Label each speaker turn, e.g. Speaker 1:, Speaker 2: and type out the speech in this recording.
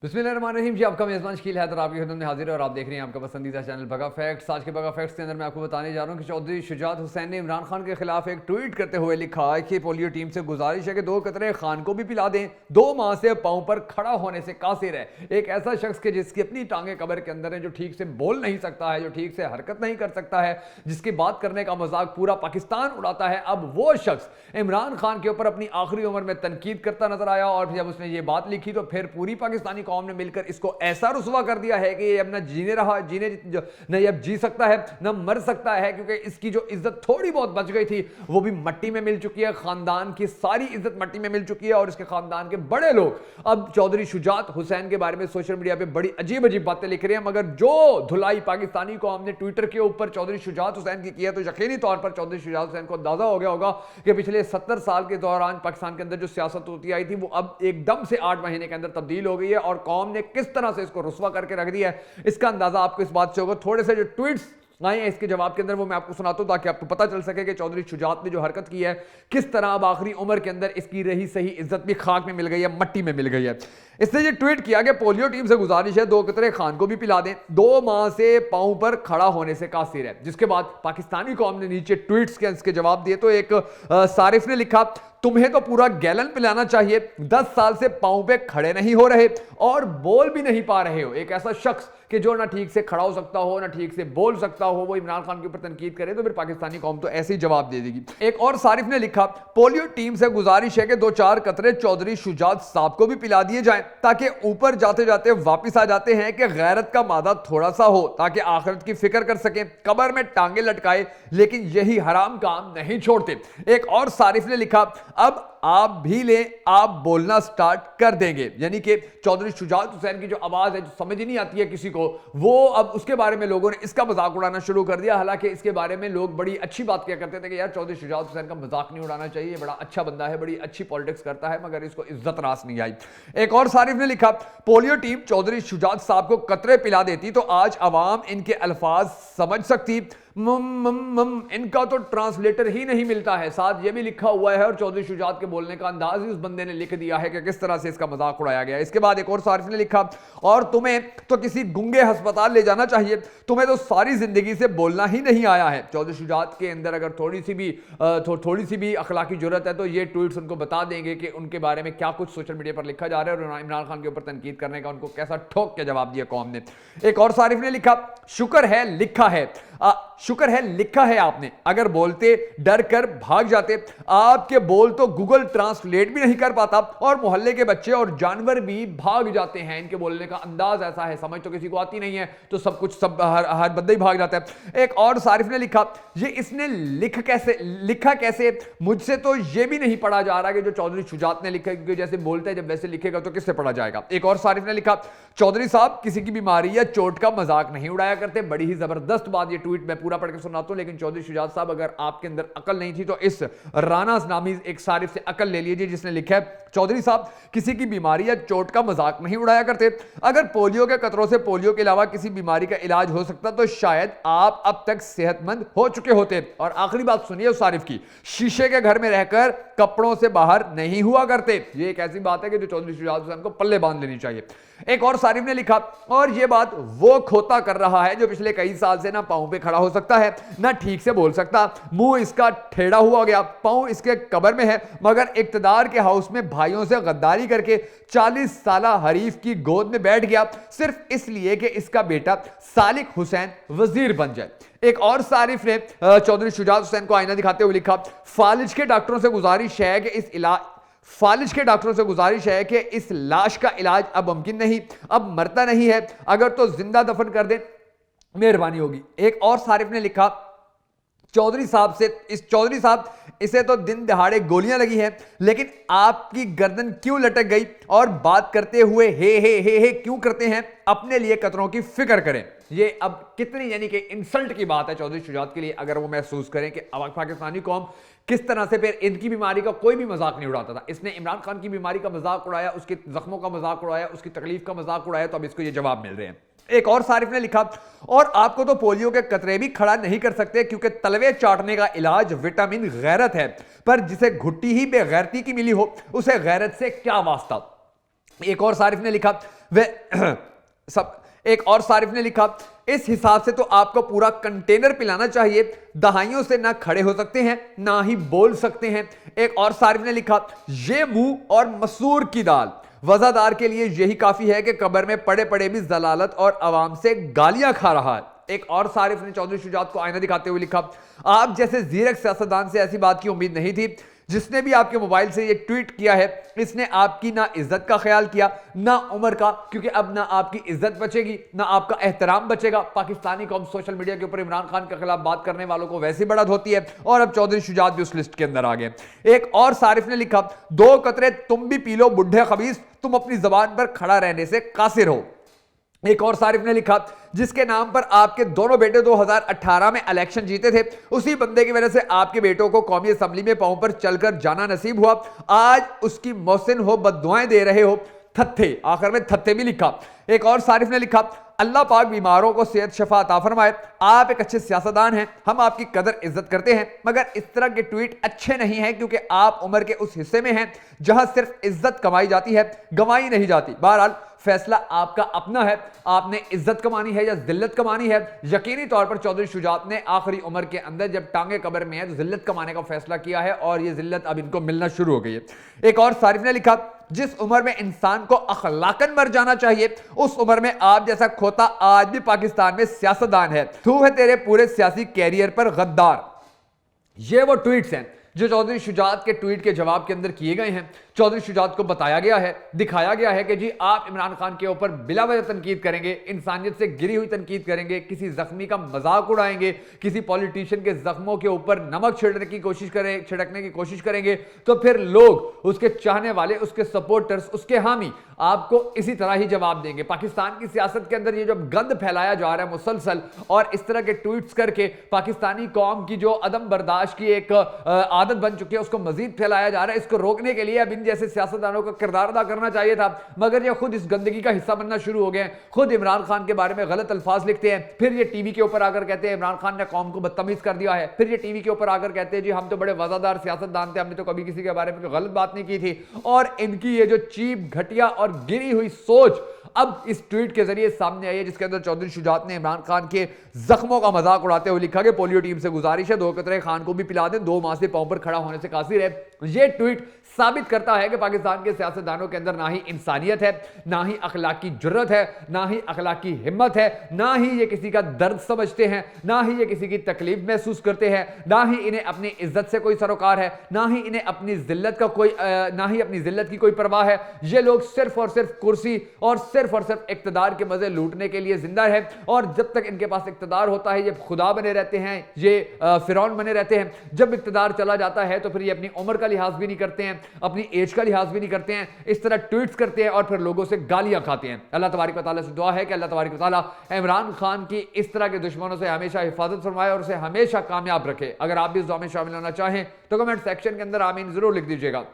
Speaker 1: बिस्मिल्लाहिर्रहमानिर्रहीम जी, आपका मेज़बान शकील हैदर आपकी खिदमत में हाजिर है और आप देख रहे हैं आपका पसंदीदा चैनल बगा फैक्ट्स। आज के बगा फैक्ट्स के अंदर मैं आपको बताने जा रहा हूं कि चौधरी शुजात हुसैन ने इमरान खान के खिलाफ एक ट्वीट करते हुए लिखा है कि पोलियो टीम से गुजारिश है कि 2 कतरे खान को भी पिला दें। 2 माह से पांव पर खड़ा होने से कासिर है। एक ऐसा शख्स के जिसकी अपनी टांगे कब्र के अंदर है, जो ठीक से बोल नहीं सकता है, जो ठीक से हरकत नहीं कर सकता है, जिसकी बात करने का मजाक पूरा पाकिस्तान उड़ाता है, अब वो शख्स इमरान खान के ऊपर अपनी आखिरी उम्र में तनकीद करता नजर आया। और जब उसने ये बात लिखी तो फिर पूरी पाकिस्तानी कौम ने मिलकर इसको ऐसा रुसवा कर दिया है कि ये अब ना न ये अब जी सकता है न मर सकता है, क्योंकि इसकी जो इज्जत थोड़ी बहुत बच गई थी वो भी मट्टी में मिल चुकी है। खानदान की सारी इज्जत मट्टी में मिल चुकी है और इसके खानदान के बड़े लोग अब चौधरी शुजात हुसैन के बारे में सोशल मीडिया पे बड़ी अजीब अजीब बातें लिख रहे हैं। मगर जो धुलाई पाकिस्तानी कौम ने ट्विटर के ऊपर चौधरी शुजात हुसैन की है, तो यकीनी तौर पर चौधरी शुजात हुसैन को अंदाजा हो गया होगा कि पिछले 70 साल के दौरान पाकिस्तान के अंदर जो सियासत होती आई थी वो अब एकदम से 8 महीने के अंदर तब्दील हो गई है और कौम ने किस तरह से इसको रुस्वा करके रख दिया है, इसका अंदाजा आपको इस बात से होगा। थोड़े से जो ट्वीट्स आए हैं इसके जवाब के अंदर वो मैं आपको सुनाता हूं ताकि आपको पता चल सके कि चौधरी शुजात ने जो हरकत की है किस तरह अब आखिरी उम्र के अंदर इसकी रही सही इज्जत भी खाक में मिल गई है, मट्टी में मिल गई है। इसने ये ट्वीट किया कि पोलियो टीम से गुजारिश है 2 कतरे खान को भी पिला दें, 2 माह से पांव पर खड़ा होने से कासिर है। जिसके बाद पाकिस्तानी कौम ने नीचे ट्वीट्स के इसके जवाब दिए तो एक सारिफ ने लिखा, तुम्हें तो पूरा गैलन पिलाना चाहिए, 10 साल से पांव पे खड़े नहीं हो रहे और बोल भी नहीं पा रहे हो। एक ऐसा शख्स कि जो ना ठीक से खड़ा हो सकता हो ना ठीक से बोल सकता हो, वो इमरान खान के ऊपर तनकीद करे तो फिर पाकिस्तानी कौम तो ऐसे ही जवाब दे देगी। एक और सारिफ ने लिखा, पोलियो टीम से गुजारिश है कि 2-4 कतरे चौधरी शुजात साहब को भी पिला दिए जाएं ताकि ऊपर जाते जाते वापिस आ जाते हैं कि गैरत का मादा थोड़ा सा हो, ताकि आखिरत की फिक्र कर सकें। कब्र में टांगे लटकाए लेकिन यही हराम काम नहीं छोड़ते। एक और सारिफ ने लिखा, अब आप भी ले, आप बोलना स्टार्ट कर देंगे। यानी कि चौधरी शुजात हुसैन की जो आवाज है, जो समझ ही नहीं आती है किसी को, वो अब उसके बारे में लोगों ने इसका मजाक उड़ाना शुरू कर दिया। हालांकि इसके बारे में लोग बड़ी अच्छी बात किया करते थे कि यार चौधरी शुजात हुसैन का मजाक नहीं उड़ाना चाहिए, बड़ा अच्छा बंदा है, बड़ी अच्छी पॉलिटिक्स करता है, मगर इसको इज्जत रास नहीं आई। एक और सारिफ ने लिखा, पोलियो टीम चौधरी शुजात साहब को कतरे पिला देती तो आज अवाम इनके अल्फाज समझ सकती, इनका तो ट्रांसलेटर ही नहीं मिलता है। साथ ये भी लिखा हुआ है और चौधरी शुजात के बोलने का अंदाज ही उस बंदे ने लिख दिया है कि किस तरह से इसका मजाक उड़ाया गया। इसके बाद एक और सारिफ ने लिखा, और तुम्हें तो किसी गुंगे अस्पताल ले जाना चाहिए, तुम्हें तो सारी जिंदगी से बोलना ही नहीं आया है। चौधरी शुजात के अंदर अगर थोड़ी सी भी अखलाकी जरूरत है तो ये ट्वीट्स उनको बता देंगे कि उनके बारे में क्या कुछ सोशल मीडिया पर लिखा जा रहा है और इमरान खान के ऊपर तनकीद करने का उनको कैसा ठोक के जवाब दिया कौम ने। एक और सारिफ ने लिखा, शुक्र है लिखा है, शुक्र है लिखा है आपने, अगर बोलते डर कर भाग जाते। आपके बोल तो गूगल ट्रांसलेट भी नहीं कर पाता और मोहल्ले के बच्चे और जानवर भी भाग जाते हैं। इनके बोलने का अंदाज ऐसा है, समझ तो किसी को आती नहीं है तो सब कुछ हर बंदा ही भाग जाता है। एक और सारिफ ने लिखा, ये इसने लिखा कैसे, मुझसे तो ये भी नहीं पढ़ा जा रहा कि जो चौधरी शुजात ने लिखा, क्योंकि जैसे बोलते हैं जब वैसे लिखेगा तो किससे पढ़ा जाएगा। एक और सारिफ ने लिखा, चौधरी साहब किसी की बीमारी या चोट का मजाक नहीं उड़ाया करते। बड़ी ही जबरदस्त बात, ये ट्वीट मैं पूरा पढ़ के सुनाता हूं, लेकिन चौधरी शुजात साहब अगर आपके अंदर अकल नहीं थी तो इस राना नामी एक सारिफ से अकल ले लीजिए, जिसने लिखा है, चौधरी साहब किसी की बीमारी या चोट का मजाक नहीं उड़ाया करते। अगर पोलियो के कतरों से पोलियो के अलावा किसी बीमारी का इलाज हो सकता तो शायद आप अब तक सेहतमंद हो चुके होते। और आखिरी बात सुनिए उस सारिफ की, शीशे के घर में रहकर कपड़ों से बाहर नहीं हुआ करते। ये एक ऐसी बात है कि जो चौधरी शुजात हुसैन को पल्ले बांध लेनी चाहिए। एक और सारिफ ने लिखा, और यह बात वो खोता कर रहा है जो पिछले कई साल से ना पांव पे खड़ा हो सकता है ना ठीक से बोल सकता, मुंह इसका टेढ़ा हुआ गया, पांव इसके कब्र में है, मगर इक्तदार के हाउस में भाइयों से गद्दारी करके 40 साला हरीफ की गोद में बैठ गया सिर्फ इसलिए कि इसका बेटा सालिक हुसैन वजीर बन जाए। एक और सारिफ ने चौधरी शुजात हुसैन को आईना दिखाते हुए लिखा, फालिज के डॉक्टरों से गुजारिश है कि इस लाश का इलाज अब मुमकिन नहीं, अब मरता नहीं है, अगर तो जिंदा दफन कर दे मेहरबानी होगी। एक और सारिफ ने लिखा, चौधरी साहब इसे तो दिन दहाड़े गोलियां लगी हैं, लेकिन आपकी गर्दन क्यों लटक गई और बात करते हुए हे क्यों करते हैं, अपने लिए कतरों की फिक्र करें। ये अब कितनी यानी कि इंसल्ट की बात है चौधरी शुजात के लिए, अगर वो महसूस करें कि अब पाकिस्तानी कौम किस तरह से फिर इनकी बीमारी का कोई भी मजाक नहीं उड़ाता था। इसने इमरान खान की बीमारी का मजाक उड़ाया, उसके जख्मों का मजाक उड़ाया, उसकी तकलीफ का मजाक उड़ाया, तो अब इसको ये जवाब मिल रहे हैं। एक और सारिफ ने लिखा, और आपको तो पोलियो के कतरे भी खड़ा नहीं कर सकते क्योंकि तलवे चाटने का इलाज विटामिन गैरत है, पर जिसे घुट्टी ही बेगैरती की मिली हो उसे गैरत से क्या वास्ता। एक और सारिफ ने लिखा वह सब एक और सारिफ ने लिखा इस हिसाब से तो आपको पूरा कंटेनर पिलाना चाहिए, दहाइयों से ना खड़े हो सकते हैं ना ही बोल सकते हैं। एक और सारिफ ने लिखा ये मुंह और मसूर की दाल, वजादार के लिए यही काफी है कि कब्र में पड़े पड़े भी जलालत और अवाम से गालियां खा रहा है। एक और सारिफ ने चौधरी शुजात को आईना दिखाते हुए लिखा आप जैसे जीरक सियासतदान से ऐसी बात की उम्मीद नहीं थी। जिसने भी आपके मोबाइल से ये ट्वीट किया है इसने आपकी ना इज्जत का ख्याल किया ना उम्र का, क्योंकि अब ना आपकी इज्जत बचेगी ना आपका एहतराम बचेगा। पाकिस्तानी कौम सोशल मीडिया के ऊपर इमरान खान के खिलाफ बात करने वालों को वैसी बढ़त होती है और अब चौधरी शुजात भी उस लिस्ट के अंदर आ गए। एक और सारिफ ने लिखा 2 कतरे तुम भी पी लो बुढ़े खबीस, तुम अपनी जबान पर खड़ा रहने से कासिर हो। एक और सारिफ ने लिखा जिसके नाम पर आपके दोनों बेटे 2018 में इलेक्शन जीते थे, उसी बंदे की वजह से आपके बेटों को कौमी असेंबली में पांव पर चलकर जाना नसीब हुआ, आज उसकी मोहसिन हो बद्दुआएं दे रहे हो थत्थे। आखिर में थत्थे भी लिखा। एक और सारिफ ने लिखा अल्लाह पाक बीमारों को सेहत शफा अता फरमाए, आप एक अच्छे सियासतदान हैं, हम आपकी कदर इज्जत करते हैं, मगर इस तरह के ट्वीट अच्छे नहीं हैं क्योंकि आप उम्र के उस हिस्से में हैं जहां सिर्फ इज्जत कमाई जाती है, गंवाई नहीं जाती। बहरहाल फैसला आपका अपना है, आपने इज्जत कमानी है या जिल्लत कमानी है। यकीनी तौर पर चौधरी शुजात ने आखिरी उम्र के अंदर जब टांगे कब्र में है तो जिल्लत कमाने का फैसला किया है और यह जिल्लत अब इनको मिलना शुरू हो गई है। एक और सारिफ ने लिखा जिस उम्र में इंसान को अखलाकन मर जाना चाहिए उस उम्र में आप जैसा खोता आज भी पाकिस्तान में सियासतदान है, थू है तेरे पूरे सियासी कैरियर पर गद्दार। ये वो ट्वीट्स हैं जो चौधरी शुजात के ट्वीट के जवाब के अंदर किए गए हैं। चौधरी शुजात को बताया गया है, दिखाया गया है कि जी आप इमरान खान के ऊपर बिला वजह तनकीद करेंगे, इंसानियत से गिरी हुई तनकीद करेंगे, किसी जख्मी का मजाक उड़ाएंगे, किसी पॉलिटिशियन के जख्मों के ऊपर नमक छिड़कने की कोशिश करेंगे, तो फिर लोग उसके चाहने वाले, उसके सपोर्टर्स, उसके हामी आपको इसी तरह ही जवाब देंगे। पाकिस्तान की सियासत के अंदर ये जो गंद फैलाया जा रहा है मुसलसल और इस तरह के ट्वीट्स करके पाकिस्तानी कौम की जो अदम बर्दाश्त की एक आदत बन चुकी है उसको मजीद फैलाया जा रहा है। इसको रोकने के लिए अब इन जैसे सियासतदानों का किरदार अदा करना चाहिए था, मगर ये खुद इस गंदगी का हिस्सा बनना शुरू हो गए हैं। खुद इमरान खान के बारे में गलत अल्फाज लिखते हैं, फिर ये टीवी के ऊपर आकर कहते हैं इमरान खान ने कौम को बदतमीज कर दिया है, फिर ये टीवी के ऊपर आकर कहते हैं जी हम तो बड़े वजादार सियासतदान थे, हमने तो कभी किसी के बारे में गलत बात नहीं की थी। और इनकी ये जो चीप, घटिया और गिरी हुई सोच अब इस ट्वीट के जरिए सामने आई है, जिसके अंदर चौधरी शुजात ने इमरान खान के जख्मों का मजाक उड़ाते हुए लिखा कि पोलियो टीम से गुजारिश है 2 कतरे खान को भी पिला दें, 2 माह से पांव पर खड़ा होने से कासिर है। यह ट्वीट साबित करता है कि पाकिस्तान के सियासतदानों के अंदर ना ही इंसानियत है, ना ही अखलाकी जुर्रत है, ना ही अखलाकी हिम्मत है, ना ही ये किसी का दर्द समझते हैं, ना ही ये किसी की तकलीफ महसूस करते हैं, ना ही इन्हें अपनी इज्जत से कोई सरोकार है, ना ही इन्हें अपनी जिल्लत का कोई ना ही अपनी जिल्लत की कोई परवाह है। ये लोग सिर्फ और सिर्फ कुर्सी और सिर्फ इक्तदार के मजे लूटने के लिए जिंदा है और जब तक इनके पास इक्तदार होता है ये खुदा बने रहते हैं, ये फिरौन बने रहते हैं। जब इक्तदार चला जाता है तो फिर ये अपनी उम्र का लिहाज भी नहीं करते हैं, अपनी एज का लिहाज भी नहीं करते हैं, इस तरह ट्वीट्स करते हैं और फिर लोगों से गालियां खाते हैं। अल्लाह तबारक व तआला से दुआ है कि अल्लाह तबारक व तआला इमरान खान की इस तरह के दुश्मनों से हमेशा हिफाजत फरमाए और उसे हमेशा कामयाब रखे। अगर आप भी इस दुआ में शामिल होना चाहें तो कमेंट सेक्शन के अंदर आमीन जरूर लिख दीजिएगा।